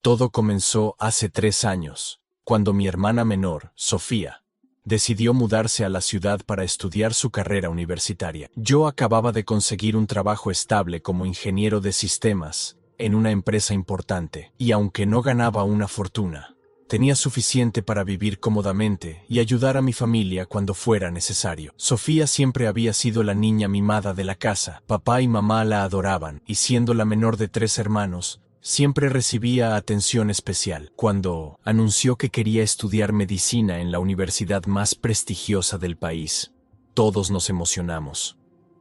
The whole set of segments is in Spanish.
Todo comenzó hace 3 años, cuando mi hermana menor, Sofía, decidió mudarse a la ciudad para estudiar su carrera universitaria. Yo acababa de conseguir un trabajo estable como ingeniero de sistemas en una empresa importante, y aunque no ganaba una fortuna, tenía suficiente para vivir cómodamente y ayudar a mi familia cuando fuera necesario. Sofía siempre había sido la niña mimada de la casa. Papá y mamá la adoraban, y siendo la menor de 3 hermanos, siempre recibía atención especial. Cuando anunció que quería estudiar medicina en la universidad más prestigiosa del país, todos nos emocionamos.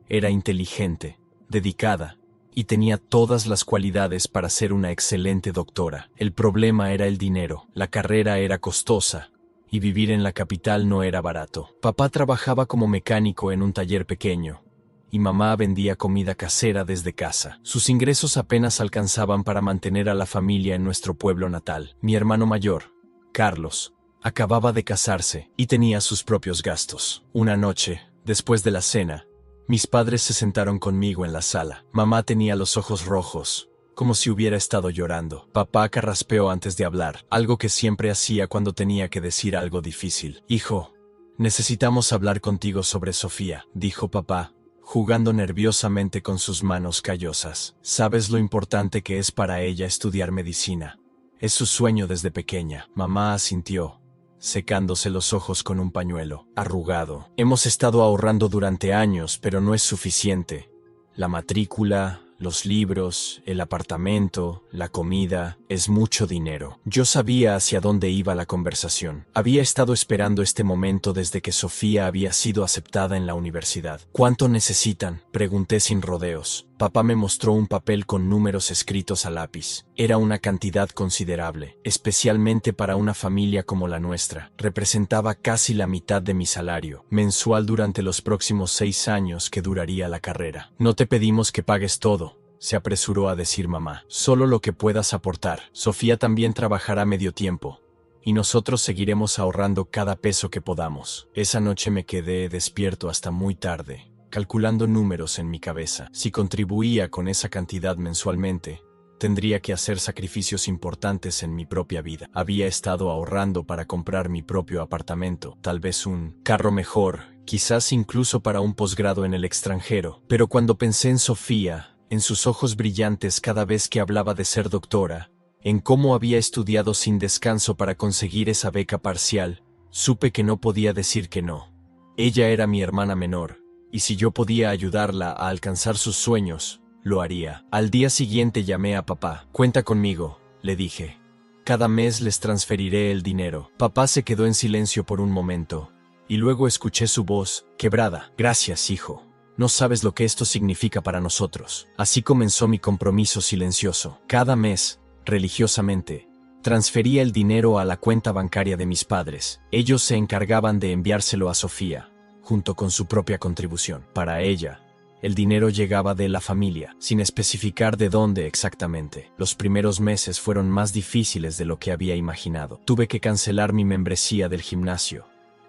Era inteligente, dedicada, y tenía todas las cualidades para ser una excelente doctora. El problema era el dinero. La carrera era costosa, y vivir en la capital no era barato. Papá trabajaba como mecánico en un taller pequeño, y mamá vendía comida casera desde casa. Sus ingresos apenas alcanzaban para mantener a la familia en nuestro pueblo natal. Mi hermano mayor, Carlos, acababa de casarse y tenía sus propios gastos. Una noche, después de la cena, mis padres se sentaron conmigo en la sala. Mamá tenía los ojos rojos, como si hubiera estado llorando. Papá carraspeó antes de hablar, algo que siempre hacía cuando tenía que decir algo difícil. «Hijo, necesitamos hablar contigo sobre Sofía», dijo papá, jugando nerviosamente con sus manos callosas. «Sabes lo importante que es para ella estudiar medicina. Es su sueño desde pequeña». Mamá asintió, secándose los ojos con un pañuelo arrugado. «Hemos estado ahorrando durante años, pero no es suficiente. La matrícula, los libros, el apartamento, la comida, es mucho dinero». Yo sabía hacia dónde iba la conversación. Había estado esperando este momento desde que Sofía había sido aceptada en la universidad. «¿Cuánto necesitan?», pregunté sin rodeos. Papá me mostró un papel con números escritos a lápiz. Era una cantidad considerable, especialmente para una familia como la nuestra. Representaba casi la mitad de mi salario mensual durante los próximos 6 años que duraría la carrera. «No te pedimos que pagues todo», se apresuró a decir mamá. «Solo lo que puedas aportar. Sofía también trabajará medio tiempo, y nosotros seguiremos ahorrando cada peso que podamos». Esa noche me quedé despierto hasta muy tarde, calculando números en mi cabeza. Si contribuía con esa cantidad mensualmente, tendría que hacer sacrificios importantes en mi propia vida. Había estado ahorrando para comprar mi propio apartamento, tal vez un carro mejor, quizás incluso para un posgrado en el extranjero. Pero cuando pensé en Sofía, en sus ojos brillantes cada vez que hablaba de ser doctora, en cómo había estudiado sin descanso para conseguir esa beca parcial, supe que no podía decir que no. Ella era mi hermana menor, y si yo podía ayudarla a alcanzar sus sueños, lo haría. Al día siguiente llamé a papá. «Cuenta conmigo», le dije. «Cada mes les transferiré el dinero». Papá se quedó en silencio por un momento, y luego escuché su voz, quebrada. «Gracias, hijo. No sabes lo que esto significa para nosotros». Así comenzó mi compromiso silencioso. Cada mes, religiosamente, transfería el dinero a la cuenta bancaria de mis padres. Ellos se encargaban de enviárselo a Sofía, junto con su propia contribución. Para ella, el dinero llegaba de la familia, sin especificar de dónde exactamente. Los primeros meses fueron más difíciles de lo que había imaginado. Tuve que cancelar mi membresía del gimnasio,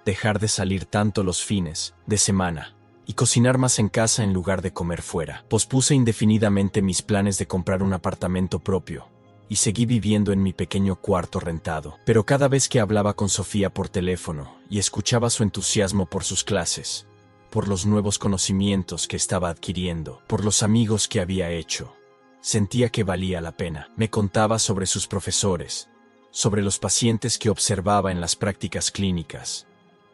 dejar de salir tanto los fines de semana y cocinar más en casa en lugar de comer fuera. Pospuse indefinidamente mis planes de comprar un apartamento propio, y seguí viviendo en mi pequeño cuarto rentado. Pero cada vez que hablaba con Sofía por teléfono y escuchaba su entusiasmo por sus clases, por los nuevos conocimientos que estaba adquiriendo, por los amigos que había hecho, sentía que valía la pena. Me contaba sobre sus profesores, sobre los pacientes que observaba en las prácticas clínicas,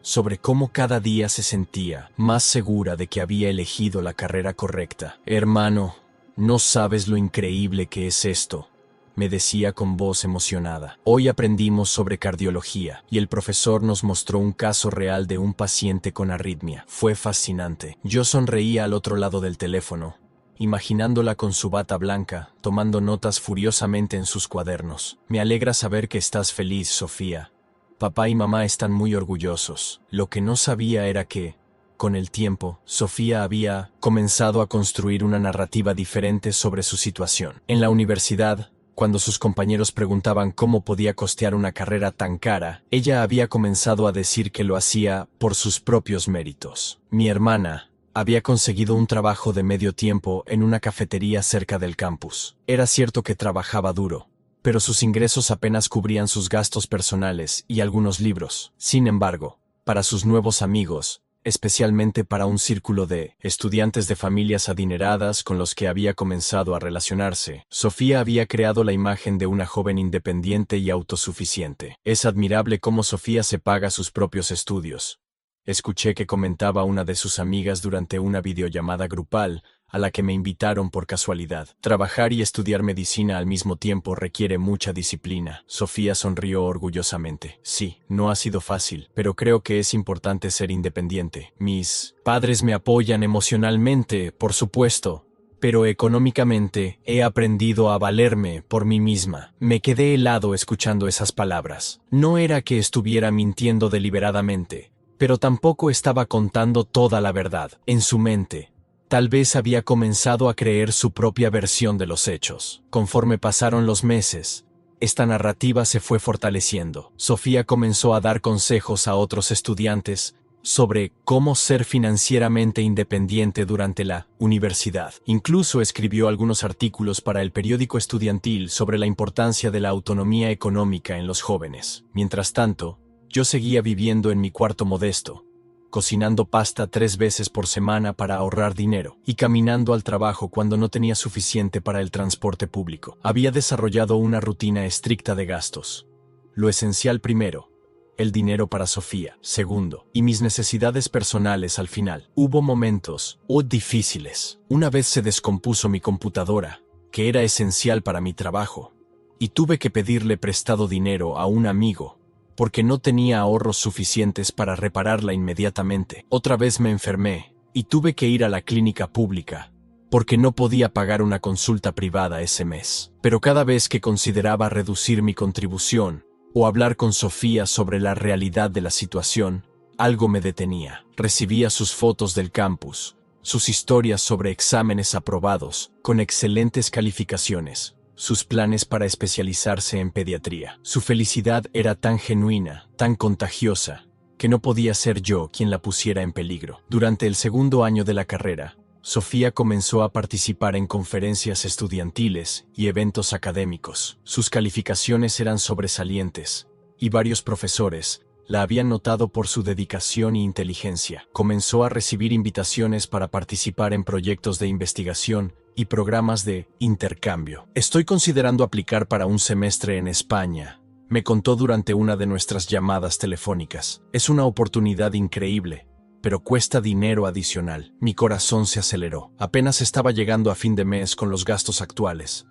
sobre cómo cada día se sentía más segura de que había elegido la carrera correcta. «Hermano, no sabes lo increíble que es esto», me decía con voz emocionada. «Hoy aprendimos sobre cardiología, y el profesor nos mostró un caso real de un paciente con arritmia. Fue fascinante». Yo sonreía al otro lado del teléfono, imaginándola con su bata blanca, tomando notas furiosamente en sus cuadernos. «Me alegra saber que estás feliz, Sofía. Papá y mamá están muy orgullosos». Lo que no sabía era que, con el tiempo, Sofía había comenzado a construir una narrativa diferente sobre su situación. En la universidad, cuando sus compañeros preguntaban cómo podía costear una carrera tan cara, ella había comenzado a decir que lo hacía por sus propios méritos. Mi hermana había conseguido un trabajo de medio tiempo en una cafetería cerca del campus. Era cierto que trabajaba duro, pero sus ingresos apenas cubrían sus gastos personales y algunos libros. Sin embargo, para sus nuevos amigos, especialmente para un círculo de estudiantes de familias adineradas con los que había comenzado a relacionarse, Sofía había creado la imagen de una joven independiente y autosuficiente. Es admirable cómo Sofía se paga sus propios estudios. Escuché que comentaba una de sus amigas durante una videollamada grupal, a la que me invitaron por casualidad. Trabajar y estudiar medicina al mismo tiempo requiere mucha disciplina. Sofía sonrió orgullosamente. Sí, no ha sido fácil, pero creo que es importante ser independiente. Mis padres me apoyan emocionalmente, por supuesto, pero económicamente he aprendido a valerme por mí misma. Me quedé helado escuchando esas palabras. No era que estuviera mintiendo deliberadamente, pero tampoco estaba contando toda la verdad. En su mente, tal vez había comenzado a creer su propia versión de los hechos. Conforme pasaron los meses, esta narrativa se fue fortaleciendo. Sofía comenzó a dar consejos a otros estudiantes sobre cómo ser financieramente independiente durante la universidad. Incluso escribió algunos artículos para el periódico estudiantil sobre la importancia de la autonomía económica en los jóvenes. Mientras tanto, yo seguía viviendo en mi cuarto modesto, cocinando pasta 3 veces por semana para ahorrar dinero, y caminando al trabajo cuando no tenía suficiente para el transporte público. Había desarrollado una rutina estricta de gastos. Lo esencial primero, el dinero para Sofía, segundo, y mis necesidades personales al final. Hubo momentos difíciles. Una vez se descompuso mi computadora, que era esencial para mi trabajo, y tuve que pedirle prestado dinero a un amigo, porque no tenía ahorros suficientes para repararla inmediatamente. Otra vez me enfermé, y tuve que ir a la clínica pública, porque no podía pagar una consulta privada ese mes. Pero cada vez que consideraba reducir mi contribución, o hablar con Sofía sobre la realidad de la situación, algo me detenía. Recibía sus fotos del campus, sus historias sobre exámenes aprobados, con excelentes calificaciones, sus planes para especializarse en pediatría. Su felicidad era tan genuina, tan contagiosa, que no podía ser yo quien la pusiera en peligro. Durante el segundo año de la carrera, Sofía comenzó a participar en conferencias estudiantiles y eventos académicos. Sus calificaciones eran sobresalientes, y varios profesores la habían notado por su dedicación e inteligencia. Comenzó a recibir invitaciones para participar en proyectos de investigación y programas de intercambio. Estoy considerando aplicar para un semestre en España, me contó durante una de nuestras llamadas telefónicas. Es una oportunidad increíble, pero cuesta dinero adicional. Mi corazón se aceleró. Apenas estaba llegando a fin de mes con los gastos actuales.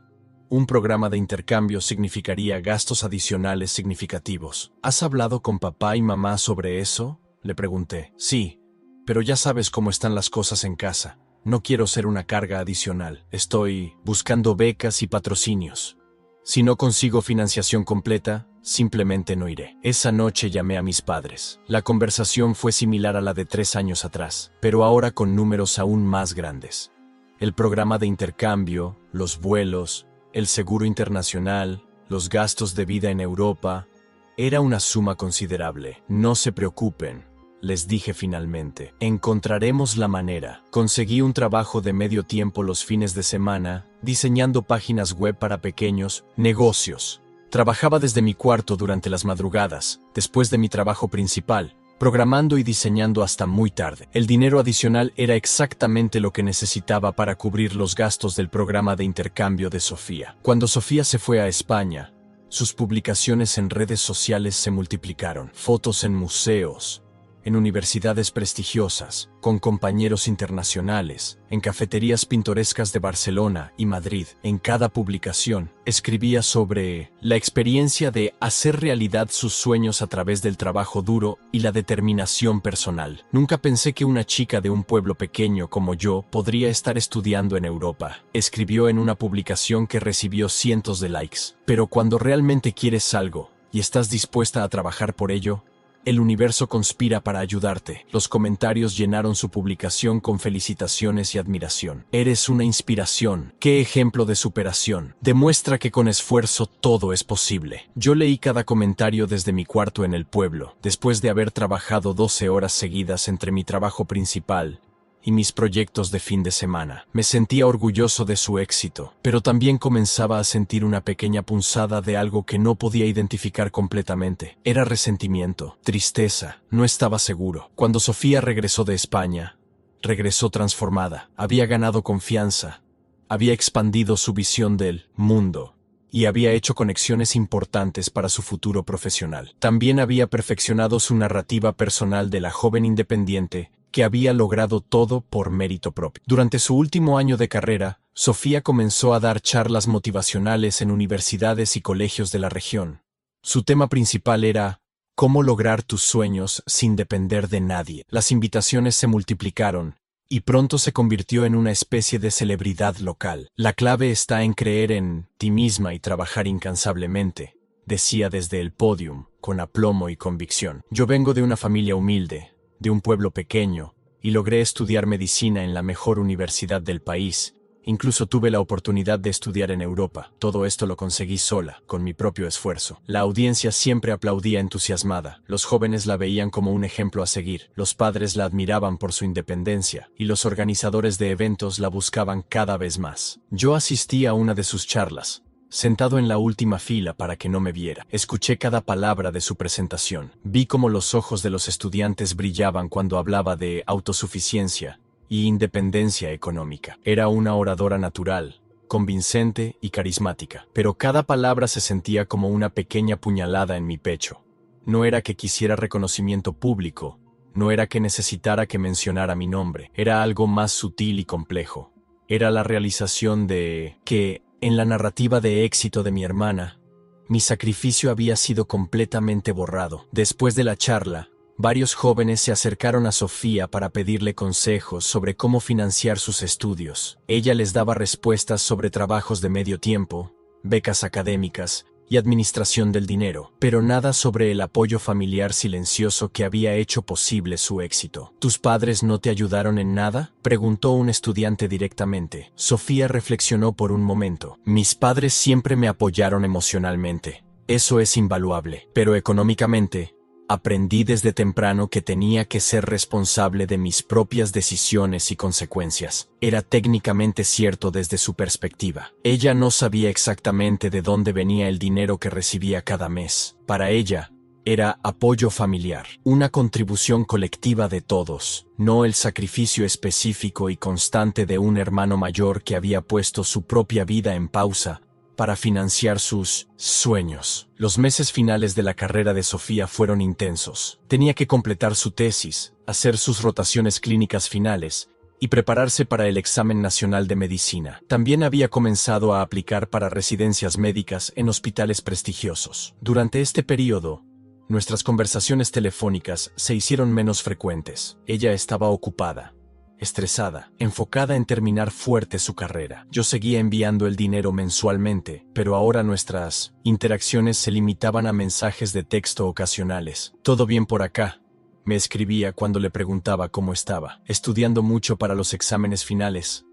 Un programa de intercambio significaría gastos adicionales significativos. ¿Has hablado con papá y mamá sobre eso?, le pregunté. Sí, pero ya sabes cómo están las cosas en casa. No quiero ser una carga adicional. Estoy buscando becas y patrocinios. Si no consigo financiación completa, simplemente no iré. Esa noche llamé a mis padres. La conversación fue similar a la de 3 años atrás, pero ahora con números aún más grandes. El programa de intercambio, los vuelos, el seguro internacional, los gastos de vida en Europa, era una suma considerable. No se preocupen, les dije finalmente. Encontraremos la manera. Conseguí un trabajo de medio tiempo los fines de semana, diseñando páginas web para pequeños negocios. Trabajaba desde mi cuarto durante las madrugadas, después de mi trabajo principal, programando y diseñando hasta muy tarde. El dinero adicional era exactamente lo que necesitaba para cubrir los gastos del programa de intercambio de Sofía. Cuando Sofía se fue a España, sus publicaciones en redes sociales se multiplicaron. Fotos en museos, en universidades prestigiosas, con compañeros internacionales, en cafeterías pintorescas de Barcelona y Madrid. En cada publicación, escribía sobre la experiencia de hacer realidad sus sueños a través del trabajo duro y la determinación personal. Nunca pensé que una chica de un pueblo pequeño como yo podría estar estudiando en Europa, escribió en una publicación que recibió cientos de likes. Pero cuando realmente quieres algo, y estás dispuesta a trabajar por ello, el universo conspira para ayudarte. Los comentarios llenaron su publicación con felicitaciones y admiración. Eres una inspiración. ¡Qué ejemplo de superación! Demuestra que con esfuerzo todo es posible. Yo leí cada comentario desde mi cuarto en el pueblo. Después de haber trabajado 12 horas seguidas entre mi trabajo principal y mis proyectos de fin de semana. Me sentía orgulloso de su éxito, pero también comenzaba a sentir una pequeña punzada de algo que no podía identificar completamente. Era resentimiento, tristeza, no estaba seguro. Cuando Sofía regresó de España, regresó transformada, había ganado confianza, había expandido su visión del mundo y había hecho conexiones importantes para su futuro profesional. También había perfeccionado su narrativa personal de la joven independiente que había logrado todo por mérito propio. Durante su último año de carrera, Sofía comenzó a dar charlas motivacionales en universidades y colegios de la región. Su tema principal era cómo lograr tus sueños sin depender de nadie. Las invitaciones se multiplicaron y pronto se convirtió en una especie de celebridad local. La clave está en creer en ti misma y trabajar incansablemente, decía desde el podium, con aplomo y convicción. Yo vengo de una familia humilde, de un pueblo pequeño, y logré estudiar medicina en la mejor universidad del país. Incluso tuve la oportunidad de estudiar en Europa. Todo esto lo conseguí sola, con mi propio esfuerzo. La audiencia siempre aplaudía entusiasmada. Los jóvenes la veían como un ejemplo a seguir. Los padres la admiraban por su independencia, y los organizadores de eventos la buscaban cada vez más. Yo asistí a una de sus charlas, sentado en la última fila para que no me viera. Escuché cada palabra de su presentación. Vi cómo los ojos de los estudiantes brillaban cuando hablaba de autosuficiencia y independencia económica. Era una oradora natural, convincente y carismática, pero cada palabra se sentía como una pequeña puñalada en mi pecho. No era que quisiera reconocimiento público, no era que necesitara que mencionara mi nombre, era algo más sutil y complejo. Era la realización de que, en la narrativa de éxito de mi hermana, mi sacrificio había sido completamente borrado. Después de la charla, varios jóvenes se acercaron a Sofía para pedirle consejos sobre cómo financiar sus estudios. Ella les daba respuestas sobre trabajos de medio tiempo, becas académicas y administración del dinero, pero nada sobre el apoyo familiar silencioso que había hecho posible su éxito. ¿Tus padres no te ayudaron en nada?, preguntó un estudiante directamente. Sofía reflexionó por un momento. Mis padres siempre me apoyaron emocionalmente. Eso es invaluable, pero económicamente, aprendí desde temprano que tenía que ser responsable de mis propias decisiones y consecuencias. Era técnicamente cierto desde su perspectiva. Ella no sabía exactamente de dónde venía el dinero que recibía cada mes. Para ella, era apoyo familiar, una contribución colectiva de todos, no el sacrificio específico y constante de un hermano mayor que había puesto su propia vida en pausa para financiar sus sueños. Los meses finales de la carrera de Sofía fueron intensos. Tenía que completar su tesis, hacer sus rotaciones clínicas finales y prepararse para el examen nacional de medicina. También había comenzado a aplicar para residencias médicas en hospitales prestigiosos. Durante este periodo, nuestras conversaciones telefónicas se hicieron menos frecuentes. Ella estaba ocupada, estresada, enfocada en terminar fuerte su carrera. Yo seguía enviando el dinero mensualmente, pero ahora nuestras interacciones se limitaban a mensajes de texto ocasionales. ¿Todo bien por acá?, me escribía cuando le preguntaba cómo estaba. Estudiando mucho para los exámenes finales.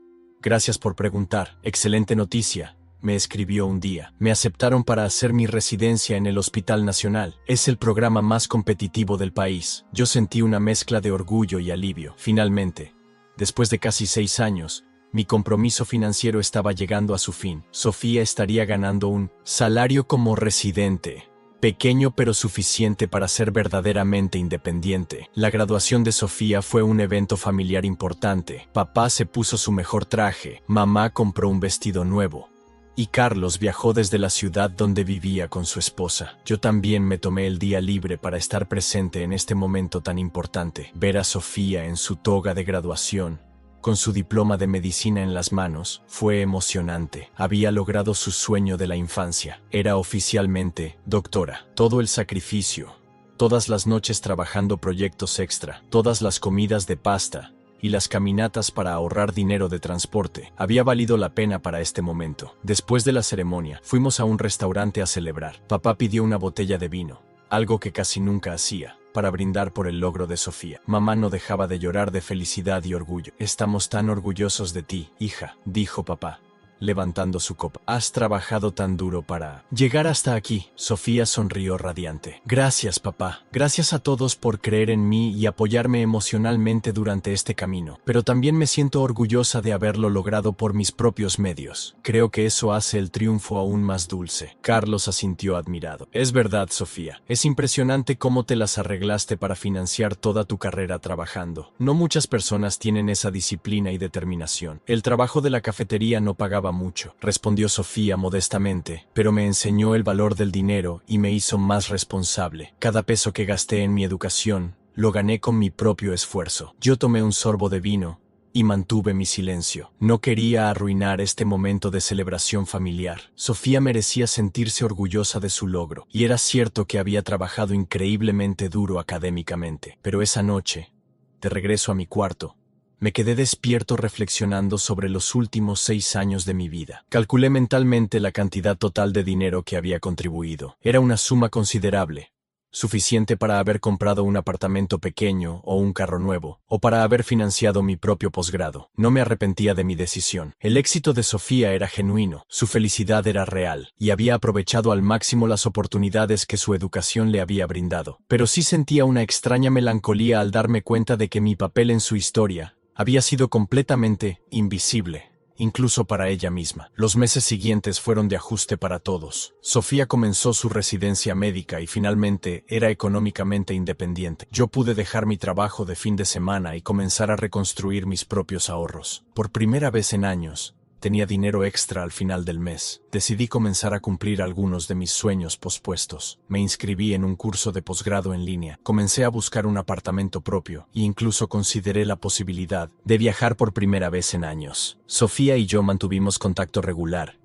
Gracias por preguntar. Excelente noticia, me escribió un día. Me aceptaron para hacer mi residencia en el Hospital Nacional. Es el programa más competitivo del país. Yo sentí una mezcla de orgullo y alivio. Finalmente, después de casi 6 años, mi compromiso financiero estaba llegando a su fin. Sofía estaría ganando un salario como residente, pequeño pero suficiente para ser verdaderamente independiente. La graduación de Sofía fue un evento familiar importante. Papá se puso su mejor traje, mamá compró un vestido nuevo, y Carlos viajó desde la ciudad donde vivía con su esposa. Yo también me tomé el día libre para estar presente en este momento tan importante. Ver a Sofía en su toga de graduación, con su diploma de medicina en las manos, fue emocionante. Había logrado su sueño de la infancia. Era oficialmente doctora. Todo el sacrificio, todas las noches trabajando proyectos extra, todas las comidas de pasta y las caminatas para ahorrar dinero de transporte, había valido la pena para este momento. Después de la ceremonia, fuimos a un restaurante a celebrar. Papá pidió una botella de vino, algo que casi nunca hacía, para brindar por el logro de Sofía. Mamá no dejaba de llorar de felicidad y orgullo. Estamos tan orgullosos de ti, hija, dijo papá. levantando su copa. Has trabajado tan duro para llegar hasta aquí. Sofía sonrió radiante. Gracias, papá. Gracias a todos por creer en mí y apoyarme emocionalmente durante este camino. Pero también me siento orgullosa de haberlo logrado por mis propios medios. Creo que eso hace el triunfo aún más dulce. Carlos asintió admirado. Es verdad, Sofía. Es impresionante cómo te las arreglaste para financiar toda tu carrera trabajando. No muchas personas tienen esa disciplina y determinación. El trabajo de la cafetería no pagaba mucho, respondió Sofía modestamente, pero me enseñó el valor del dinero y me hizo más responsable. Cada peso que gasté en mi educación, lo gané con mi propio esfuerzo. Yo tomé un sorbo de vino y mantuve mi silencio. No quería arruinar este momento de celebración familiar. Sofía merecía sentirse orgullosa de su logro, y era cierto que había trabajado increíblemente duro académicamente. Pero esa noche, de regreso a mi cuarto, me quedé despierto reflexionando sobre los últimos 6 años de mi vida. Calculé mentalmente la cantidad total de dinero que había contribuido. Era una suma considerable, suficiente para haber comprado un apartamento pequeño o un carro nuevo, o para haber financiado mi propio posgrado. No me arrepentía de mi decisión. El éxito de Sofía era genuino, su felicidad era real, y había aprovechado al máximo las oportunidades que su educación le había brindado. Pero sí sentía una extraña melancolía al darme cuenta de que mi papel en su historia había sido completamente invisible, incluso para ella misma. Los meses siguientes fueron de ajuste para todos. Sofía comenzó su residencia médica y finalmente era económicamente independiente. Yo pude dejar mi trabajo de fin de semana y comenzar a reconstruir mis propios ahorros. Por primera vez en años, tenía dinero extra al final del mes. Decidí comenzar a cumplir algunos de mis sueños pospuestos. Me inscribí en un curso de posgrado en línea. Comencé a buscar un apartamento propio e incluso consideré la posibilidad de viajar por primera vez en años. Sofía y yo mantuvimos contacto regular,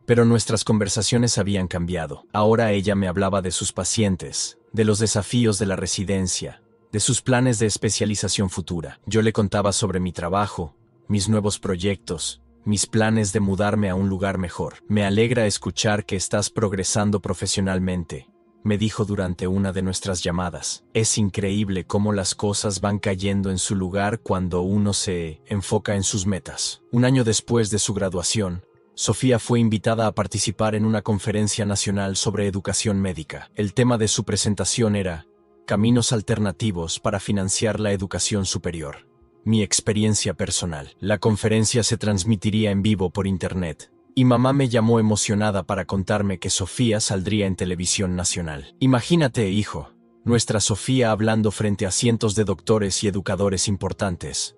pero nuestras conversaciones habían cambiado. Ahora ella me hablaba de sus pacientes, de los desafíos de la residencia, de sus planes de especialización futura. Yo le contaba sobre mi trabajo, mis nuevos proyectos, mis planes de mudarme a un lugar mejor. Me alegra escuchar que estás progresando profesionalmente, me dijo durante una de nuestras llamadas. Es increíble cómo las cosas van cayendo en su lugar cuando uno se enfoca en sus metas. Un año después de su graduación, Sofía fue invitada a participar en una conferencia nacional sobre educación médica. El tema de su presentación era Caminos alternativos para financiar la educación superior. Mi experiencia personal. La conferencia se transmitiría en vivo por internet, y mamá me llamó emocionada para contarme que Sofía saldría en televisión nacional. Imagínate, hijo, nuestra Sofía hablando frente a cientos de doctores y educadores importantes.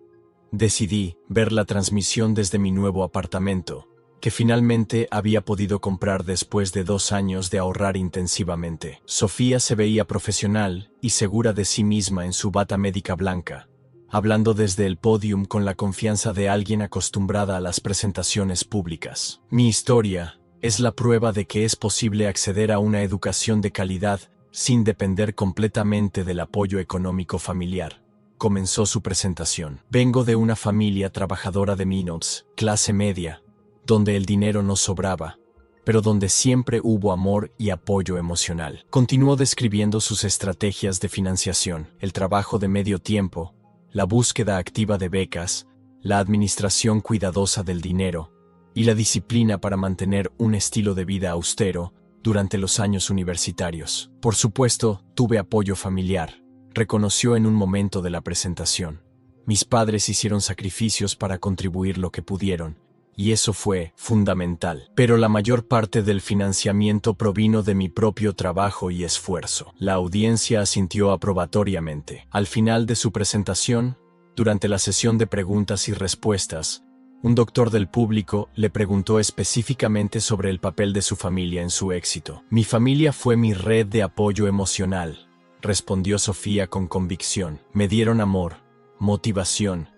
Decidí ver la transmisión desde mi nuevo apartamento, que finalmente había podido comprar después de 2 años de ahorrar intensivamente. Sofía se veía profesional y segura de sí misma en su bata médica blanca, hablando desde el podium con la confianza de alguien acostumbrada a las presentaciones públicas. Mi historia es la prueba de que es posible acceder a una educación de calidad sin depender completamente del apoyo económico familiar. Comenzó su presentación. Vengo de una familia trabajadora de Minots, clase media, donde el dinero no sobraba, pero donde siempre hubo amor y apoyo emocional. Continuó describiendo sus estrategias de financiación, el trabajo de medio tiempo, la búsqueda activa de becas, la administración cuidadosa del dinero y la disciplina para mantener un estilo de vida austero durante los años universitarios. Por supuesto, tuve apoyo familiar, reconoció en un momento de la presentación. Mis padres hicieron sacrificios para contribuir lo que pudieron, y eso fue fundamental. Pero la mayor parte del financiamiento provino de mi propio trabajo y esfuerzo. La audiencia asintió aprobatoriamente. Al final de su presentación, durante la sesión de preguntas y respuestas, un doctor del público le preguntó específicamente sobre el papel de su familia en su éxito. Mi familia fue mi red de apoyo emocional, respondió Sofía con convicción. Me dieron amor, motivación,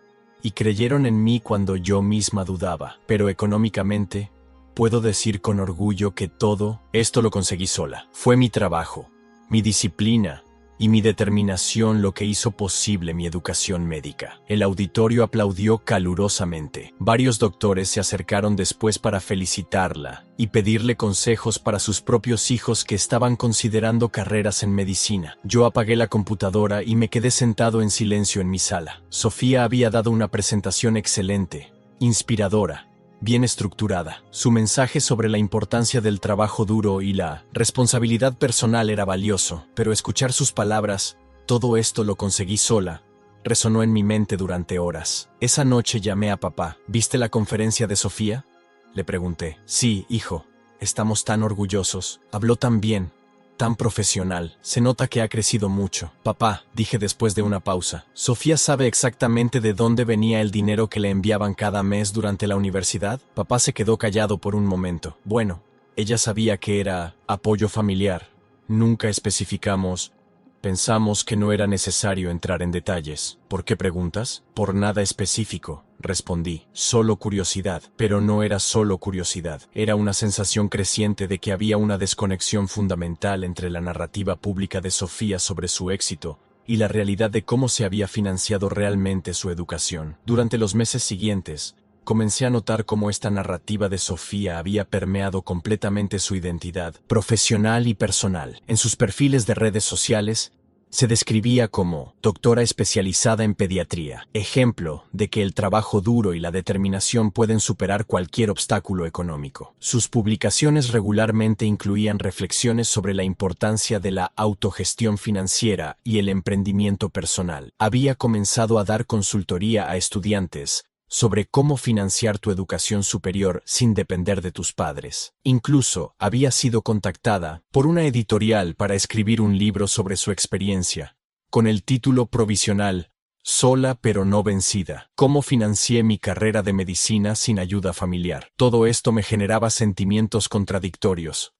y creyeron en mí cuando yo misma dudaba. Pero económicamente, puedo decir con orgullo que todo esto lo conseguí sola. Fue mi trabajo, mi disciplina y mi determinación lo que hizo posible mi educación médica. El auditorio aplaudió calurosamente. Varios doctores se acercaron después para felicitarla y pedirle consejos para sus propios hijos que estaban considerando carreras en medicina. Yo apagué la computadora y me quedé sentado en silencio en mi sala. Sofía había dado una presentación excelente, inspiradora, bien estructurada. Su mensaje sobre la importancia del trabajo duro y la responsabilidad personal era valioso, pero escuchar sus palabras, todo esto lo conseguí sola, resonó en mi mente durante horas. Esa noche llamé a papá. ¿Viste la conferencia de Sofía?, le pregunté. Sí, hijo, estamos tan orgullosos. Habló tan bien, tan profesional. Se nota que ha crecido mucho. Papá, dije después de una pausa, ¿Sofía sabe exactamente de dónde venía el dinero que le enviaban cada mes durante la universidad? Papá se quedó callado por un momento. Bueno, ella sabía que era apoyo familiar. Nunca especificamos. Pensamos que no era necesario entrar en detalles. ¿Por qué preguntas? Por nada específico, respondí. Solo curiosidad. Pero no era solo curiosidad. Era una sensación creciente de que había una desconexión fundamental entre la narrativa pública de Sofía sobre su éxito y la realidad de cómo se había financiado realmente su educación. Durante los meses siguientes, comencé a notar cómo esta narrativa de Sofía había permeado completamente su identidad profesional y personal. En sus perfiles de redes sociales, se describía como doctora especializada en pediatría, ejemplo de que el trabajo duro y la determinación pueden superar cualquier obstáculo económico. Sus publicaciones regularmente incluían reflexiones sobre la importancia de la autogestión financiera y el emprendimiento personal. Había comenzado a dar consultoría a estudiantes sobre cómo financiar tu educación superior sin depender de tus padres. Incluso había sido contactada por una editorial para escribir un libro sobre su experiencia, con el título provisional Sola pero no vencida. Cómo financié mi carrera de medicina sin ayuda familiar. Todo esto me generaba sentimientos contradictorios.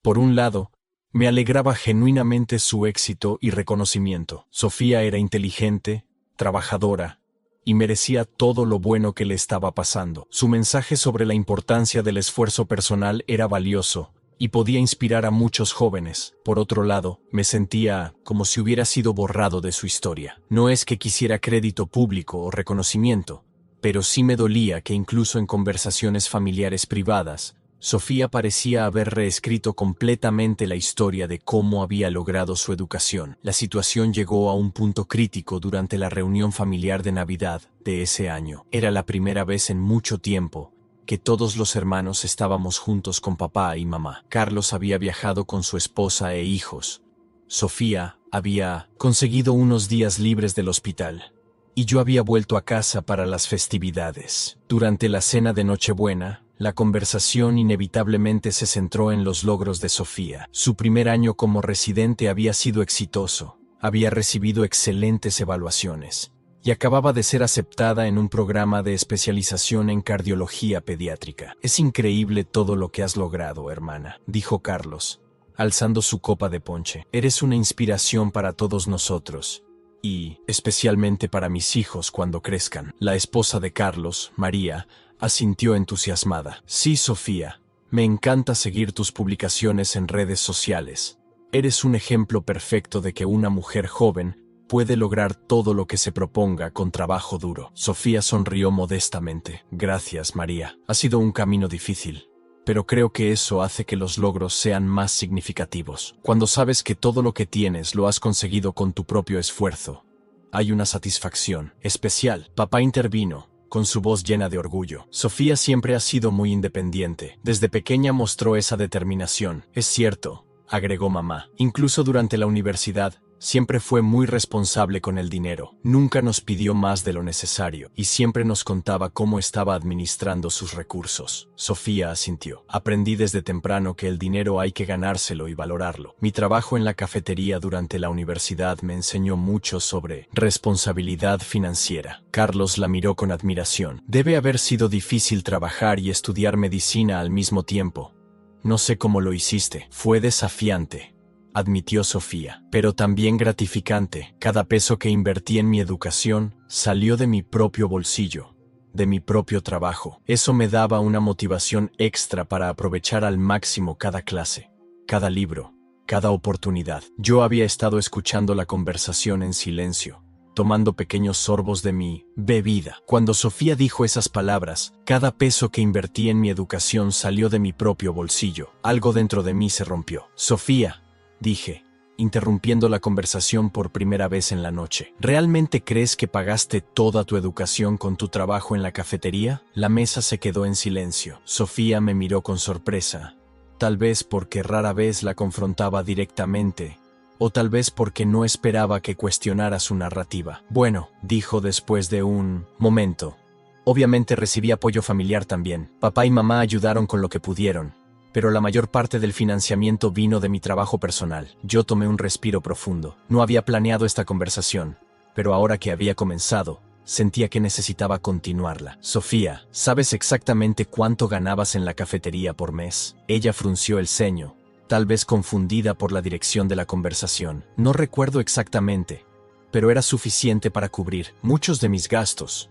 Por un lado, me alegraba genuinamente su éxito y reconocimiento. Sofía era inteligente, trabajadora, y merecía todo lo bueno que le estaba pasando. Su mensaje sobre la importancia del esfuerzo personal era valioso y podía inspirar a muchos jóvenes. Por otro lado, me sentía como si hubiera sido borrado de su historia. No es que quisiera crédito público o reconocimiento, pero sí me dolía que incluso en conversaciones familiares privadas, Sofía parecía haber reescrito completamente la historia de cómo había logrado su educación. La situación llegó a un punto crítico durante la reunión familiar de Navidad de ese año. Era la primera vez en mucho tiempo que todos los hermanos estábamos juntos con papá y mamá. Carlos había viajado con su esposa e hijos. Sofía había conseguido unos días libres del hospital. Y yo había vuelto a casa para las festividades. Durante la cena de Nochebuena, la conversación inevitablemente se centró en los logros de Sofía. Su primer año como residente había sido exitoso, había recibido excelentes evaluaciones y acababa de ser aceptada en un programa de especialización en cardiología pediátrica. Es increíble todo lo que has logrado, hermana, dijo Carlos, alzando su copa de ponche. Eres una inspiración para todos nosotros y especialmente para mis hijos cuando crezcan. La esposa de Carlos, María, asintió entusiasmada. Sí, Sofía, me encanta seguir tus publicaciones en redes sociales. Eres un ejemplo perfecto de que una mujer joven puede lograr todo lo que se proponga con trabajo duro. Sofía sonrió modestamente. Gracias, María. Ha sido un camino difícil, pero creo que eso hace que los logros sean más significativos. Cuando sabes que todo lo que tienes lo has conseguido con tu propio esfuerzo, hay una satisfacción especial. Papá intervino, con su voz llena de orgullo. Sofía siempre ha sido muy independiente. Desde pequeña mostró esa determinación. Es cierto, agregó mamá. Incluso durante la universidad, siempre fue muy responsable con el dinero. Nunca nos pidió más de lo necesario y siempre nos contaba cómo estaba administrando sus recursos. Sofía asintió. Aprendí desde temprano que el dinero hay que ganárselo y valorarlo. Mi trabajo en la cafetería durante la universidad me enseñó mucho sobre responsabilidad financiera. Carlos la miró con admiración. Debe haber sido difícil trabajar y estudiar medicina al mismo tiempo. No sé cómo lo hiciste. Fue desafiante, admitió Sofía, pero también gratificante. Cada peso que invertí en mi educación salió de mi propio bolsillo, de mi propio trabajo. Eso me daba una motivación extra para aprovechar al máximo cada clase, cada libro, cada oportunidad. Yo había estado escuchando la conversación en silencio, tomando pequeños sorbos de mi bebida. Cuando Sofía dijo esas palabras, cada peso que invertí en mi educación salió de mi propio bolsillo. Algo dentro de mí se rompió. Sofía, dije, interrumpiendo la conversación por primera vez en la noche. ¿Realmente crees que pagaste toda tu educación con tu trabajo en la cafetería? La mesa se quedó en silencio. Sofía me miró con sorpresa, tal vez porque rara vez la confrontaba directamente, o tal vez porque no esperaba que cuestionara su narrativa. Bueno, dijo después de un momento. Obviamente recibí apoyo familiar también. Papá y mamá ayudaron con lo que pudieron, pero la mayor parte del financiamiento vino de mi trabajo personal. Yo tomé un respiro profundo. No había planeado esta conversación, pero ahora que había comenzado, sentía que necesitaba continuarla. Sofía, ¿sabes exactamente cuánto ganabas en la cafetería por mes? Ella frunció el ceño, tal vez confundida por la dirección de la conversación. No recuerdo exactamente, pero era suficiente para cubrir muchos de mis gastos.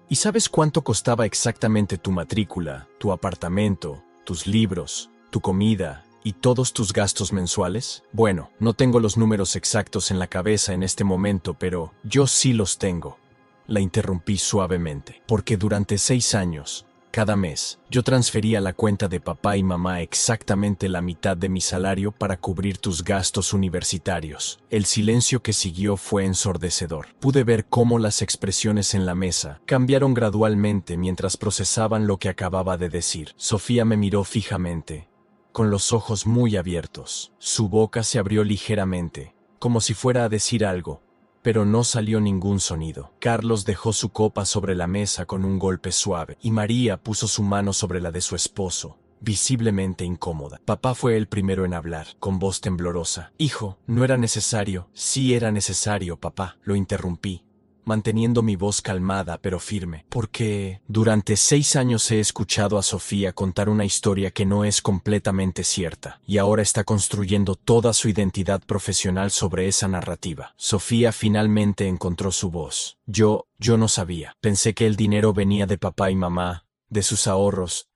¿Y sabes cuánto costaba exactamente tu matrícula, tu apartamento, tus libros, tu comida y todos tus gastos mensuales? Bueno, no tengo los números exactos en la cabeza en este momento, pero yo sí los tengo. La interrumpí suavemente, porque durante 6 años, cada mes, yo transfería a la cuenta de papá y mamá exactamente la mitad de mi salario para cubrir tus gastos universitarios. El silencio que siguió fue ensordecedor. Pude ver cómo las expresiones en la mesa cambiaron gradualmente mientras procesaban lo que acababa de decir. Sofía me miró fijamente, con los ojos muy abiertos. Su boca se abrió ligeramente, como si fuera a decir algo, pero no salió ningún sonido. Carlos dejó su copa sobre la mesa con un golpe suave, y María puso su mano sobre la de su esposo, visiblemente incómoda. Papá fue el primero en hablar, con voz temblorosa. «Hijo, no era necesario». «Sí era necesario, papá», lo interrumpí, manteniendo mi voz calmada pero firme, porque durante 6 años he escuchado a Sofía contar una historia que no es completamente cierta, y ahora está construyendo toda su identidad profesional sobre esa narrativa. Sofía finalmente encontró su voz. Yo no sabía. Pensé que el dinero venía de papá y mamá, de sus ahorros,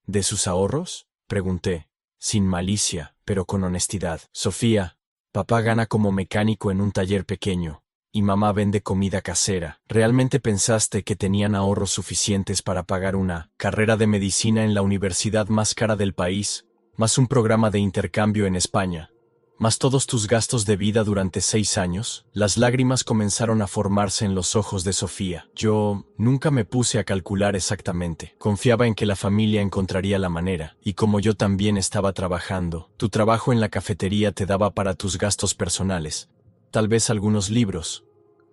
¿De sus ahorros?, pregunté, sin malicia, pero con honestidad. Sofía, papá gana como mecánico en un taller pequeño, y mamá vende comida casera. ¿Realmente pensaste que tenían ahorros suficientes para pagar una carrera de medicina en la universidad más cara del país, más un programa de intercambio en España, más todos tus gastos de vida durante 6 años? Las lágrimas comenzaron a formarse en los ojos de Sofía. Yo nunca me puse a calcular exactamente. Confiaba en que la familia encontraría la manera, y como yo también estaba trabajando, tu trabajo en la cafetería te daba para tus gastos personales. Tal vez algunos libros,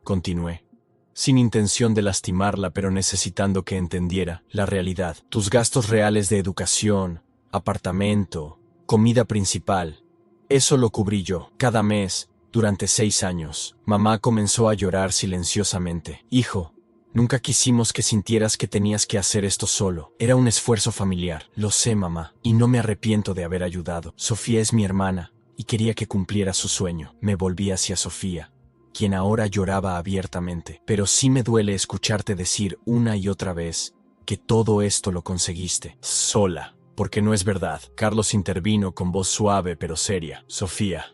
continué, sin intención de lastimarla, pero necesitando que entendiera la realidad. Tus gastos reales de educación, apartamento, comida principal, eso lo cubrí yo, cada mes, durante 6 años. Mamá comenzó a llorar silenciosamente. Hijo, nunca quisimos que sintieras que tenías que hacer esto solo. Era un esfuerzo familiar. Lo sé, mamá, y no me arrepiento de haber ayudado. Sofía es mi hermana, y quería que cumpliera su sueño. Me volví hacia Sofía, quien ahora lloraba abiertamente. Pero sí me duele escucharte decir una y otra vez que todo esto lo conseguiste sola, porque no es verdad. Carlos intervino con voz suave pero seria. Sofía,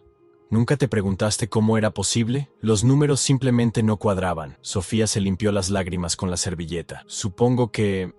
¿nunca te preguntaste cómo era posible? Los números simplemente no cuadraban. Sofía se limpió las lágrimas con la servilleta. Supongo que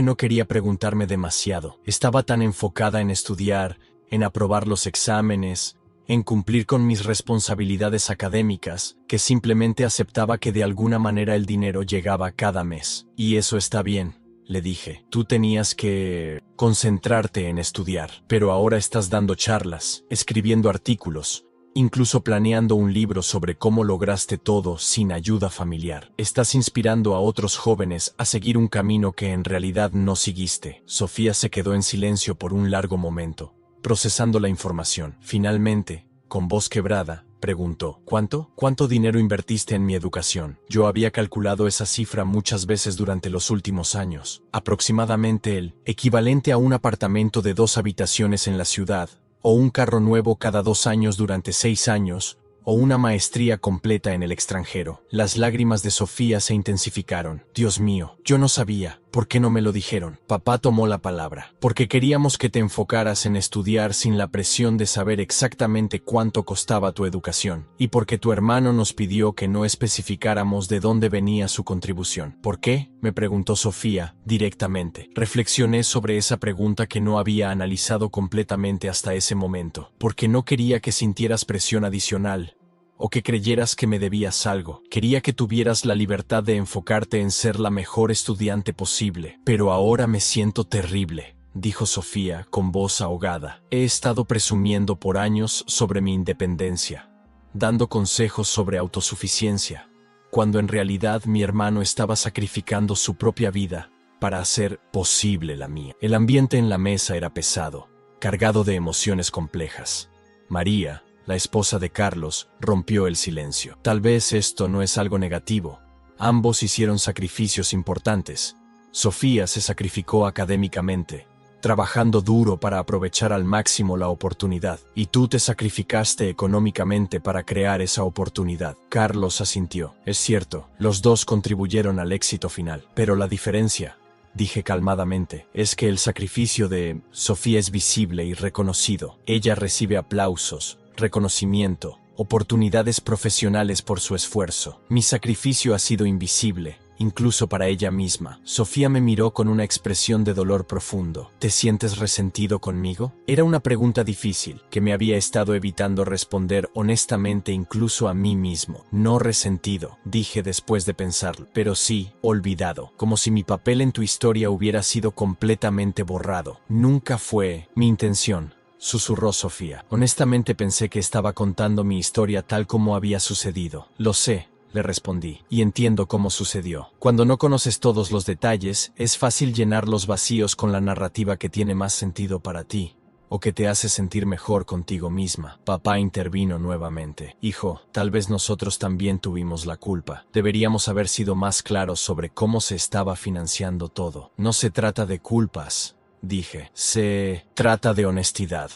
no quería preguntarme demasiado. Estaba tan enfocada en estudiar, en aprobar los exámenes, en cumplir con mis responsabilidades académicas, que simplemente aceptaba que de alguna manera el dinero llegaba cada mes. Y eso está bien, le dije. Tú tenías que concentrarte en estudiar, pero ahora estás dando charlas, escribiendo artículos, incluso planeando un libro sobre cómo lograste todo sin ayuda familiar. Estás inspirando a otros jóvenes a seguir un camino que en realidad no seguiste. Sofía se quedó en silencio por un largo momento, procesando la información. Finalmente, con voz quebrada, preguntó, ¿Cuánto dinero invertiste en mi educación? Yo había calculado esa cifra muchas veces durante los últimos años. Aproximadamente el equivalente a un apartamento de 2 habitaciones en la ciudad, o un carro nuevo cada 2 años durante 6 años, o una maestría completa en el extranjero. Las lágrimas de Sofía se intensificaron. Dios mío, yo no sabía. ¿Por qué no me lo dijeron? Papá tomó la palabra. Porque queríamos que te enfocaras en estudiar sin la presión de saber exactamente cuánto costaba tu educación. Y porque tu hermano nos pidió que no especificáramos de dónde venía su contribución. ¿Por qué? Me preguntó Sofía, directamente. Reflexioné sobre esa pregunta que no había analizado completamente hasta ese momento. Porque no quería que sintieras presión adicional, o que creyeras que me debías algo. Quería que tuvieras la libertad de enfocarte en ser la mejor estudiante posible. Pero ahora me siento terrible, dijo Sofía con voz ahogada. He estado presumiendo por años sobre mi independencia, dando consejos sobre autosuficiencia, cuando en realidad mi hermano estaba sacrificando su propia vida para hacer posible la mía. El ambiente en la mesa era pesado, cargado de emociones complejas. María, la esposa de Carlos, rompió el silencio. Tal vez esto no es algo negativo. Ambos hicieron sacrificios importantes. Sofía se sacrificó académicamente, trabajando duro para aprovechar al máximo la oportunidad. Y tú te sacrificaste económicamente para crear esa oportunidad. Carlos asintió. Es cierto, los dos contribuyeron al éxito final. Pero la diferencia, dije calmadamente, es que el sacrificio de Sofía es visible y reconocido. Ella recibe aplausos, reconocimiento, oportunidades profesionales por su esfuerzo. Mi sacrificio ha sido invisible, incluso para ella misma. Sofía me miró con una expresión de dolor profundo. ¿Te sientes resentido conmigo? Era una pregunta difícil, que me había estado evitando responder honestamente incluso a mí mismo. No resentido, dije después de pensarlo, pero sí, olvidado, como si mi papel en tu historia hubiera sido completamente borrado. Nunca fue mi intención, susurró Sofía. Honestamente pensé que estaba contando mi historia tal como había sucedido. Lo sé, le respondí, y entiendo cómo sucedió. Cuando no conoces todos los detalles, es fácil llenar los vacíos con la narrativa que tiene más sentido para ti, o que te hace sentir mejor contigo misma. Papá intervino nuevamente. Hijo, tal vez nosotros también tuvimos la culpa. Deberíamos haber sido más claros sobre cómo se estaba financiando todo. No se trata de culpas, dije. Se trata de honestidad.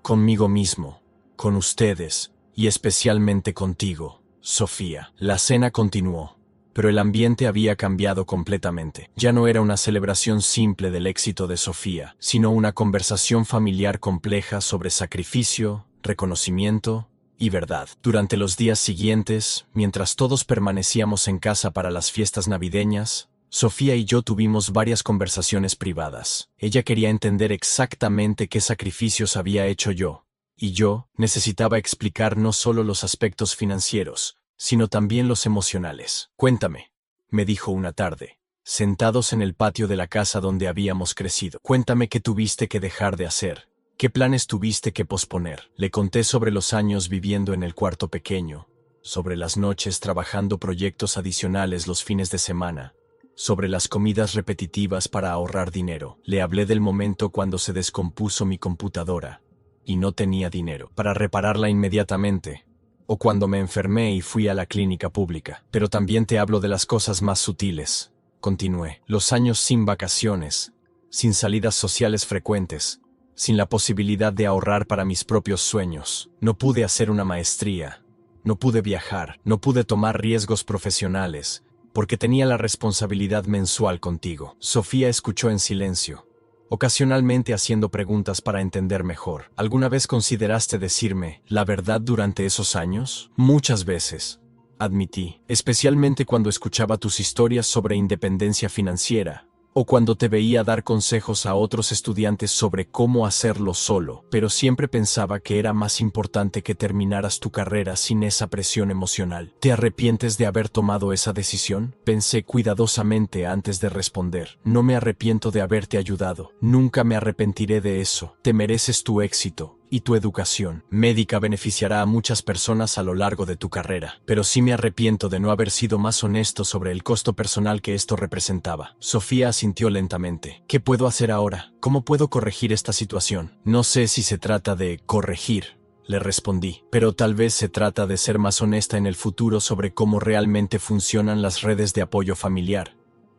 Conmigo mismo, con ustedes, y especialmente contigo, Sofía. La cena continuó, pero el ambiente había cambiado completamente. Ya no era una celebración simple del éxito de Sofía, sino una conversación familiar compleja sobre sacrificio, reconocimiento y verdad. Durante los días siguientes, mientras todos permanecíamos en casa para las fiestas navideñas, Sofía y yo tuvimos varias conversaciones privadas. Ella quería entender exactamente qué sacrificios había hecho yo, y yo necesitaba explicar no solo los aspectos financieros, sino también los emocionales. Cuéntame, me dijo una tarde, sentados en el patio de la casa donde habíamos crecido. Cuéntame qué tuviste que dejar de hacer, qué planes tuviste que posponer. Le conté sobre los años viviendo en el cuarto pequeño, sobre las noches trabajando proyectos adicionales los fines de semana, sobre las comidas repetitivas para ahorrar dinero. Le hablé del momento cuando se descompuso mi computadora y no tenía dinero para repararla inmediatamente, o cuando me enfermé y fui a la clínica pública. Pero también te hablo de las cosas más sutiles, continué. Los años sin vacaciones, sin salidas sociales frecuentes, sin la posibilidad de ahorrar para mis propios sueños. No pude hacer una maestría, no pude viajar, no pude tomar riesgos profesionales, porque tenía la responsabilidad mensual contigo. Sofía escuchó en silencio, ocasionalmente haciendo preguntas para entender mejor. ¿Alguna vez consideraste decirme la verdad durante esos años? Muchas veces, admití, especialmente cuando escuchaba tus historias sobre independencia financiera, o cuando te veía dar consejos a otros estudiantes sobre cómo hacerlo solo, pero siempre pensaba que era más importante que terminaras tu carrera sin esa presión emocional. ¿Te arrepientes de haber tomado esa decisión? Pensé cuidadosamente antes de responder. No me arrepiento de haberte ayudado. Nunca me arrepentiré de eso. Te mereces tu éxito. Y tu educación médica beneficiará a muchas personas a lo largo de tu carrera. Pero sí me arrepiento de no haber sido más honesto sobre el costo personal que esto representaba. Sofía asintió lentamente. ¿Qué puedo hacer ahora? ¿Cómo puedo corregir esta situación? No sé si se trata de corregir, le respondí, pero tal vez se trata de ser más honesta en el futuro sobre cómo realmente funcionan las redes de apoyo familiar,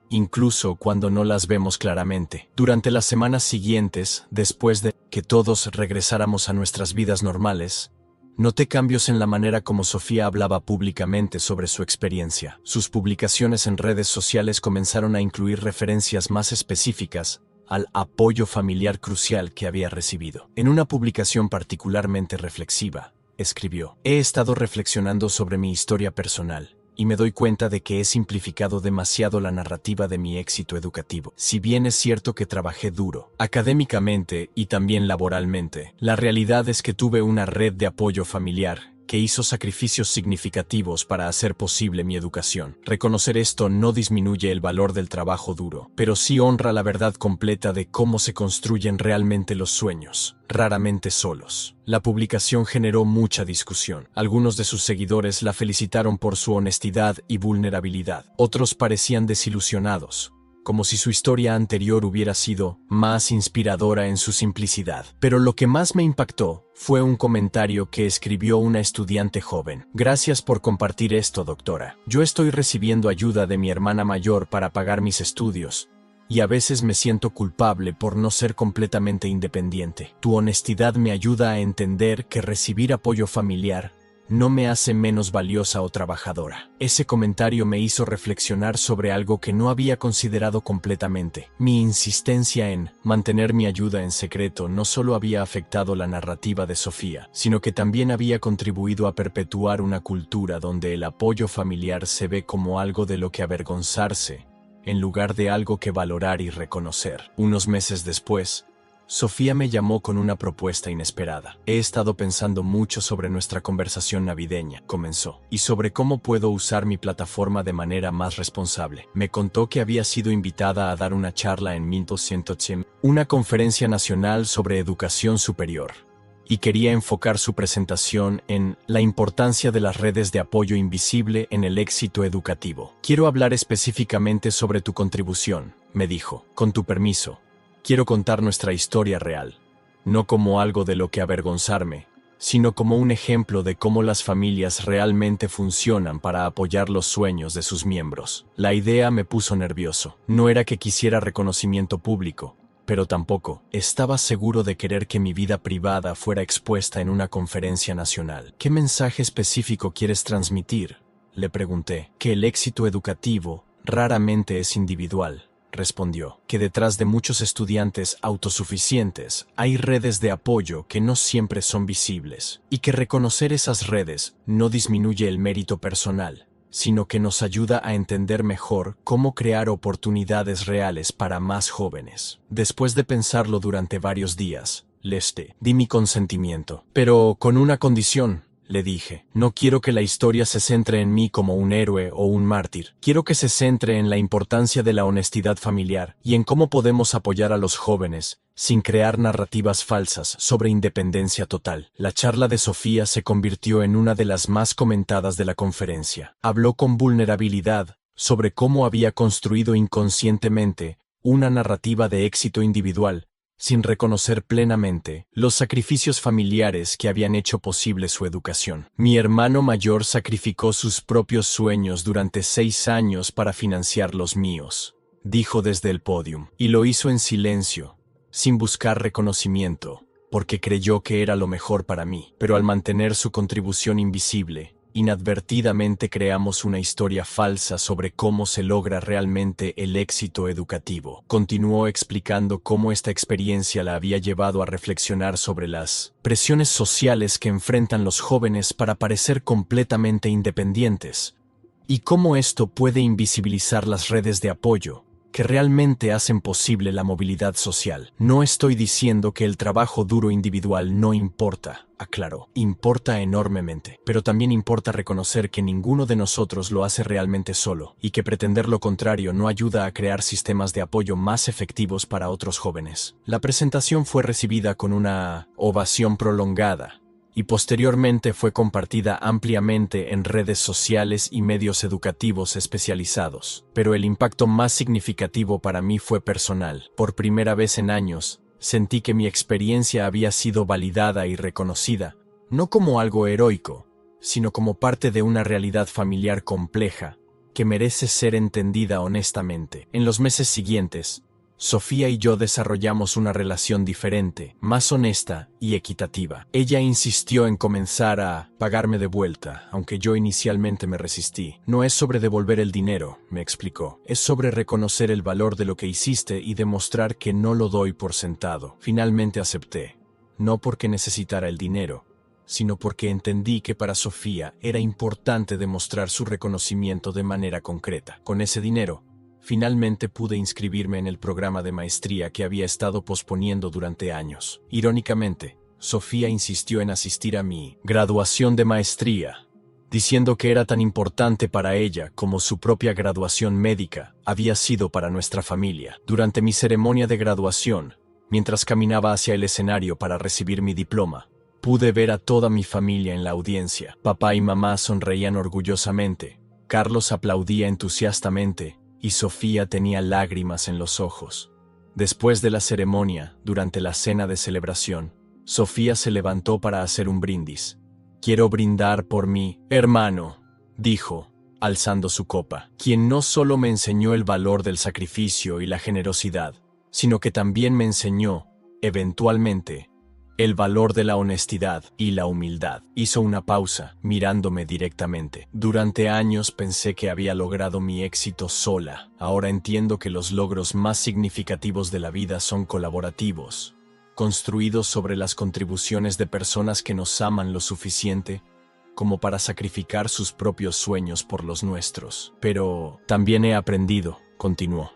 incluso cuando no las vemos claramente. Durante las semanas siguientes, después de que todos regresáramos a nuestras vidas normales, Noté cambios en la manera como Sofía hablaba públicamente sobre su experiencia. Sus publicaciones en redes sociales comenzaron a incluir referencias más específicas al apoyo familiar crucial que había recibido. En una publicación particularmente reflexiva, escribió: "He estado reflexionando sobre mi historia personal y me doy cuenta de que he simplificado demasiado la narrativa de mi éxito educativo. Si bien es cierto que trabajé duro, académicamente y también laboralmente, la realidad es que tuve una red de apoyo familiar que hizo sacrificios significativos para hacer posible mi educación. Reconocer esto no disminuye el valor del trabajo duro, pero sí honra la verdad completa de cómo se construyen realmente los sueños, raramente solos". La publicación generó mucha discusión. Algunos de sus seguidores la felicitaron por su honestidad y vulnerabilidad. Otros parecían desilusionados, como si su historia anterior hubiera sido más inspiradora en su simplicidad. Pero lo que más me impactó fue un comentario que escribió una estudiante joven: "Gracias por compartir esto, doctora. Yo estoy recibiendo ayuda de mi hermana mayor para pagar mis estudios, y a veces me siento culpable por no ser completamente independiente. Tu honestidad me ayuda a entender que recibir apoyo familiar no me hace menos valiosa o trabajadora". Ese comentario me hizo reflexionar sobre algo que no había considerado completamente. Mi insistencia en mantener mi ayuda en secreto no solo había afectado la narrativa de Sofía, sino que también había contribuido a perpetuar una cultura donde el apoyo familiar se ve como algo de lo que avergonzarse, en lugar de algo que valorar y reconocer. Unos meses después, Sofía me llamó con una propuesta inesperada. "He estado pensando mucho sobre nuestra conversación navideña", comenzó, "y sobre cómo puedo usar mi plataforma de manera más responsable". Me contó que había sido invitada a dar una charla en 1200, una conferencia nacional sobre educación superior, y quería enfocar su presentación en la importancia de las redes de apoyo invisible en el éxito educativo. "Quiero hablar específicamente sobre tu contribución", me dijo. "Con tu permiso, quiero contar nuestra historia real, no como algo de lo que avergonzarme, sino como un ejemplo de cómo las familias realmente funcionan para apoyar los sueños de sus miembros". La idea me puso nervioso. No era que quisiera reconocimiento público, pero tampoco estaba seguro de querer que mi vida privada fuera expuesta en una conferencia nacional. "¿Qué mensaje específico quieres transmitir?", le pregunté. "Que el éxito educativo raramente es individual", respondió. "Que detrás de muchos estudiantes autosuficientes hay redes de apoyo que no siempre son visibles, y que reconocer esas redes no disminuye el mérito personal, sino que nos ayuda a entender mejor cómo crear oportunidades reales para más jóvenes". Después de pensarlo durante varios días, di mi consentimiento. "Pero con una condición", le dije. "No quiero que la historia se centre en mí como un héroe o un mártir. Quiero que se centre en la importancia de la honestidad familiar y en cómo podemos apoyar a los jóvenes sin crear narrativas falsas sobre independencia total". La charla de Sofía se convirtió en una de las más comentadas de la conferencia. Habló con vulnerabilidad sobre cómo había construido inconscientemente una narrativa de éxito individual, sin reconocer plenamente los sacrificios familiares que habían hecho posible su educación. "Mi hermano mayor sacrificó sus propios sueños durante 6 años para financiar los míos", dijo desde el podio, "y lo hizo en silencio, sin buscar reconocimiento, porque creyó que era lo mejor para mí. Pero al mantener su contribución invisible, inadvertidamente creamos una historia falsa sobre cómo se logra realmente el éxito educativo". Continuó explicando cómo esta experiencia la había llevado a reflexionar sobre las presiones sociales que enfrentan los jóvenes para parecer completamente independientes, y cómo esto puede invisibilizar las redes de apoyo que realmente hacen posible la movilidad social. "No estoy diciendo que el trabajo duro individual no importa", aclaró. "Importa enormemente, pero también importa reconocer que ninguno de nosotros lo hace realmente solo, y que pretender lo contrario no ayuda a crear sistemas de apoyo más efectivos para otros jóvenes". La presentación fue recibida con una ovación prolongada, y posteriormente fue compartida ampliamente en redes sociales y medios educativos especializados. Pero el impacto más significativo para mí fue personal. Por primera vez en años, sentí que mi experiencia había sido validada y reconocida, no como algo heroico, sino como parte de una realidad familiar compleja que merece ser entendida honestamente. En los meses siguientes, Sofía y yo desarrollamos una relación diferente, más honesta y equitativa. Ella insistió en comenzar a pagarme de vuelta, aunque yo inicialmente me resistí. No es sobre devolver el dinero, me explicó. Es sobre reconocer el valor de lo que hiciste y demostrar que no lo doy por sentado. Finalmente acepté. No porque necesitara el dinero, sino porque entendí que para Sofía era importante demostrar su reconocimiento de manera concreta. Con ese dinero, finalmente pude inscribirme en el programa de maestría que había estado posponiendo durante años. Irónicamente, Sofía insistió en asistir a mi graduación de maestría, diciendo que era tan importante para ella como su propia graduación médica había sido para nuestra familia. Durante mi ceremonia de graduación, mientras caminaba hacia el escenario para recibir mi diploma, pude ver a toda mi familia en la audiencia. Papá y mamá sonreían orgullosamente, Carlos aplaudía entusiastamente, y Sofía tenía lágrimas en los ojos. Después de la ceremonia, durante la cena de celebración, Sofía se levantó para hacer un brindis. «Quiero brindar por mi hermano», dijo, alzando su copa, quien no solo me enseñó el valor del sacrificio y la generosidad, sino que también me enseñó, eventualmente, el valor de la honestidad y la humildad. Hizo una pausa, mirándome directamente. Durante años pensé que había logrado mi éxito sola. Ahora entiendo que los logros más significativos de la vida son colaborativos, construidos sobre las contribuciones de personas que nos aman lo suficiente como para sacrificar sus propios sueños por los nuestros. Pero también he aprendido, continuó,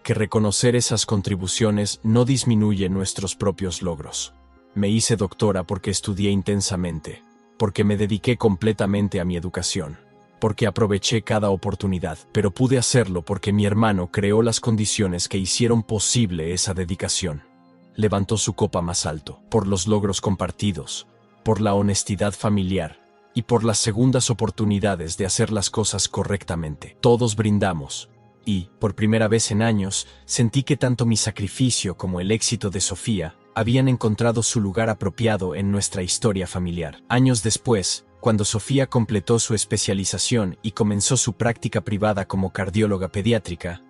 que reconocer esas contribuciones no disminuye nuestros propios logros. Me hice doctora porque estudié intensamente, porque me dediqué completamente a mi educación, porque aproveché cada oportunidad, pero pude hacerlo porque mi hermano creó las condiciones que hicieron posible esa dedicación. Levantó su copa más alto, por los logros compartidos, por la honestidad familiar y por las segundas oportunidades de hacer las cosas correctamente. Todos brindamos. Y, por primera vez en años, sentí que tanto mi sacrificio como el éxito de Sofía habían encontrado su lugar apropiado en nuestra historia familiar. Años después, cuando Sofía completó su especialización y comenzó su práctica privada como cardióloga pediátrica,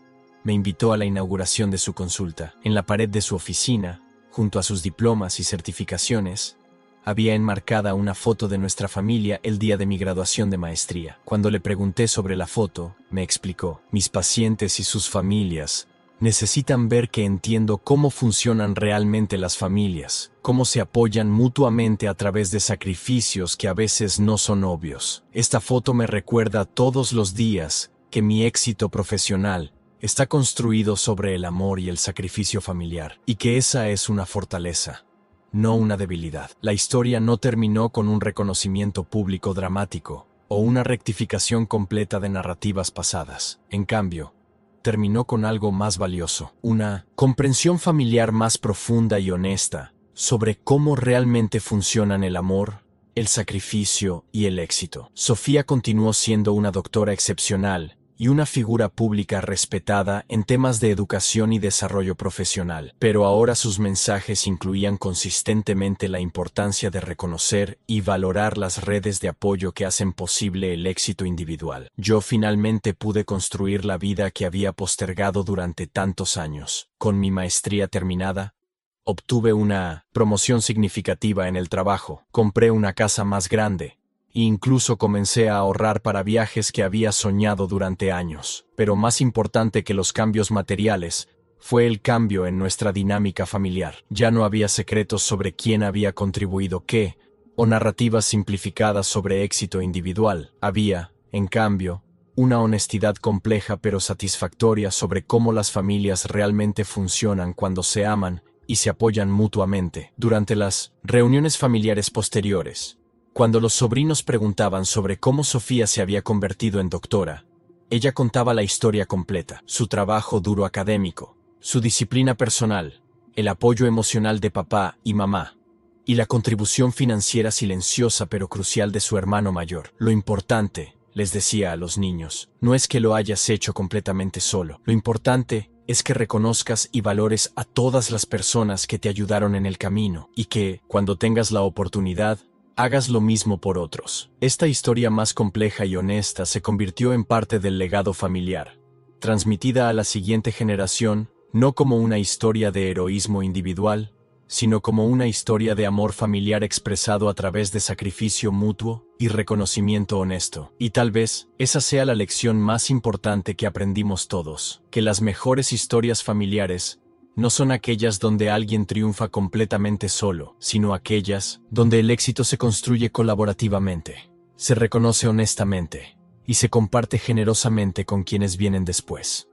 me invitó a la inauguración de su consulta. En la pared de su oficina, junto a sus diplomas y certificaciones, había enmarcada una foto de nuestra familia el día de mi graduación de maestría. Cuando le pregunté sobre la foto, me explicó: mis pacientes y sus familias necesitan ver que entiendo cómo funcionan realmente las familias, cómo se apoyan mutuamente a través de sacrificios que a veces no son obvios. Esta foto me recuerda todos los días que mi éxito profesional está construido sobre el amor y el sacrificio familiar, y que esa es una fortaleza, no una debilidad. La historia no terminó con un reconocimiento público dramático o una rectificación completa de narrativas pasadas. En cambio, terminó con algo más valioso, una comprensión familiar más profunda y honesta sobre cómo realmente funcionan el amor, el sacrificio y el éxito. Sofía continuó siendo una doctora excepcional y una figura pública respetada en temas de educación y desarrollo profesional, pero ahora sus mensajes incluían consistentemente la importancia de reconocer y valorar las redes de apoyo que hacen posible el éxito individual. Yo finalmente pude construir la vida que había postergado durante tantos años. Con mi maestría terminada, obtuve una promoción significativa en el trabajo, compré una casa más grande, e incluso comencé a ahorrar para viajes que había soñado durante años. Pero más importante que los cambios materiales fue el cambio en nuestra dinámica familiar. Ya no había secretos sobre quién había contribuido qué, o narrativas simplificadas sobre éxito individual. Había, en cambio, una honestidad compleja pero satisfactoria sobre cómo las familias realmente funcionan cuando se aman y se apoyan mutuamente. Durante las reuniones familiares posteriores, cuando los sobrinos preguntaban sobre cómo Sofía se había convertido en doctora, ella contaba la historia completa: su trabajo duro académico, su disciplina personal, el apoyo emocional de papá y mamá, y la contribución financiera silenciosa pero crucial de su hermano mayor. Lo importante, les decía a los niños, no es que lo hayas hecho completamente solo. Lo importante es que reconozcas y valores a todas las personas que te ayudaron en el camino, y que, cuando tengas la oportunidad, hagas lo mismo por otros. Esta historia más compleja y honesta se convirtió en parte del legado familiar, transmitida a la siguiente generación, no como una historia de heroísmo individual, sino como una historia de amor familiar expresado a través de sacrificio mutuo y reconocimiento honesto. Y tal vez esa sea la lección más importante que aprendimos todos, que las mejores historias familiares no son aquellas donde alguien triunfa completamente solo, sino aquellas donde el éxito se construye colaborativamente, se reconoce honestamente y se comparte generosamente con quienes vienen después.